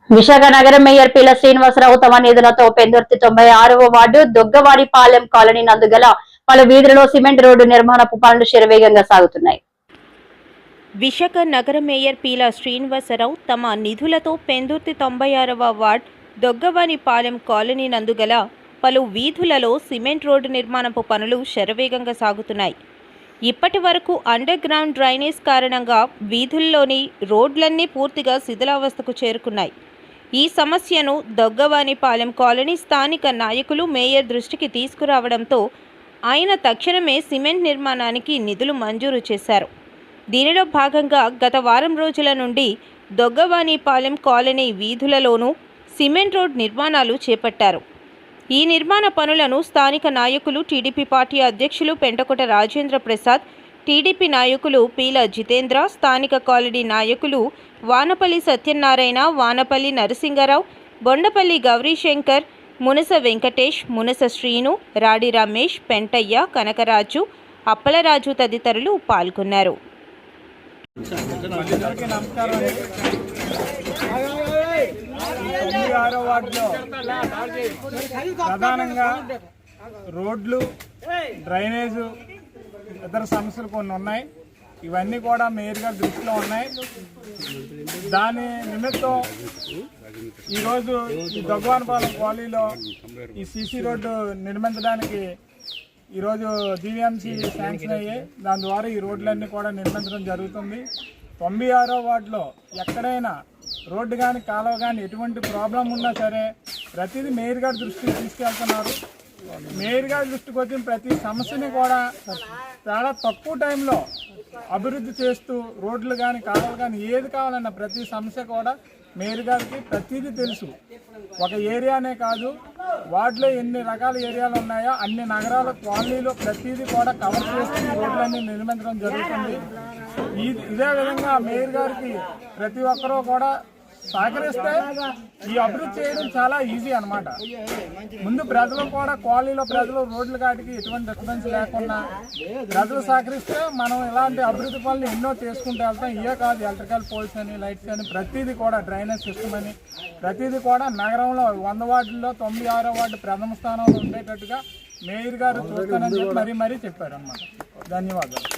విశాఖ నగర మేయర్ పీల శ్రీనివాసరావు తమ నిధులతో పెందుర్తి 96వ వార్డు దొగ్గవారిపాలెం కాలనీ నందుగల పలు వీధులలో సిమెంట్ రోడ్డు నిర్మాణపు పనులు శరవేగంగా సాగుతున్నాయి. విశాఖ నగర మేయర్ పీల శ్రీనివాసరావు తమ నిధులతో పెందుర్తి 96వ వార్డు దొగ్గవారిపాలెం కాలనీ నందుగల పలు వీధులలో సిమెంట్ రోడ్డు నిర్మాణపు పనులు శరవేగంగా సాగుతున్నాయి. ఇప్పటి వరకు అండర్ గ్రౌండ్ డ్రైనేజ్ కారణంగా వీధుల్లోని రోడ్లన్నీ పూర్తిగా శిథిలావస్థకు చేరుకున్నాయి. ఈ సమస్యను దొగ్గవారిపాలెం కాలనీ స్థానిక నాయకులు మేయర్ దృష్టికి తీసుకురావడంతో ఆయన తక్షణమే సిమెంట్ నిర్మాణానికి నిధులు మంజూరు చేశారు. దీనిలో భాగంగా గత వారం రోజుల నుండి దొగ్గవారిపాలెం కాలనీ వీధులలోనూ సిమెంట్ రోడ్ నిర్మాణాలు చేపట్టారు. ఈ నిర్మాణ పనులను స్థానిక నాయకులు టీడీపీ పార్టీ అధ్యక్షులు పెంటకోట రాజేంద్ర ప్రసాద్, టీడీపీ నాయకులు పీల జితేంద్ర, స్థానిక కాలనీ నాయకులు వానపల్లి సత్యనారాయణ, వానపల్లి నరసింగరావు, బొండపల్లి గౌరీశంకర్, మునస వెంకటేష్, మునస శ్రీను, రాడి రమేష్, పెంటయ్య, కనకరాజు, అప్పలరాజు తదితరులు పాల్గొన్నారు. ప్రధానంగా రోడ్లు, డ్రైనేజు, ఇతర సమస్యలు కొన్ని ఉన్నాయి. ఇవన్నీ కూడా మేయర్ గారి దృష్టిలో ఉన్నాయి. దాని నిమిత్తం ఈరోజు ఈ దొగ్గవారిపాలెం కాలనీలో ఈ సీసీ రోడ్డు నిర్మించడానికి ఈరోజు జీవీఎంసీ శాంక్షన్ అయ్యాయి. దాని ద్వారా ఈ రోడ్లన్నీ కూడా నిర్మించడం జరుగుతుంది. 96వ వార్డులో ఎక్కడైనా రోడ్డు కానీ కాలువ కానీ ఎటువంటి ప్రాబ్లం ఉన్నా సరే ప్రతిదీ మేయర్ గారి దృష్టికి తీసుకెళ్తున్నారు. మేయర్ గారి దృష్టికి వచ్చిన ప్రతి సమస్యని కూడా చాలా తక్కువ టైంలో అభివృద్ధి చేస్తూ రోడ్లు కానీ కాలువలు కానీ ఏది కావాలన్నా ప్రతి సమస్య కూడా మేయర్ గారికి ప్రతిదీ తెలుసు. ఒక ఏరియానే కాదు, వార్డులో ఎన్ని రకాల ఏరియాలు ఉన్నాయో అన్ని నగరాల కాలనీలో ప్రతిదీ కూడా కవర్ చేస్తూ రోడ్లన్నీ నిర్మించడం జరుగుతుంది. ఇదే విధంగా మేయర్ గారికి ప్రతి ఒక్కరూ కూడా సహకరిస్తే ఈ అభివృద్ధి చేయడం చాలా ఈజీ అన్నమాట. ముందు ప్రజలు కూడా కాలనీలో ప్రజలు రోడ్ల కాటికి ఎటువంటి డిస్టర్బెన్స్ లేకుండా ప్రజలు సహకరిస్తే మనం ఇలాంటి అభివృద్ధి పనులు ఎన్నో చేసుకుంటూ వెళ్తాం. ఇవే కాదు, ఎలక్ట్రికల్ పోల్స్ అని, లైట్స్ అని, ప్రతిదీ కూడా డ్రైనేజ్ సిస్టమ్ అని ప్రతిదీ కూడా నగరంలో 100 వార్డుల్లో 96వ వార్డు ప్రథమ స్థానంలో ఉండేటట్టుగా మేయర్ గారు చూస్తానని చెప్పి మరీ చెప్పారు అన్నమాట. ధన్యవాదాలు.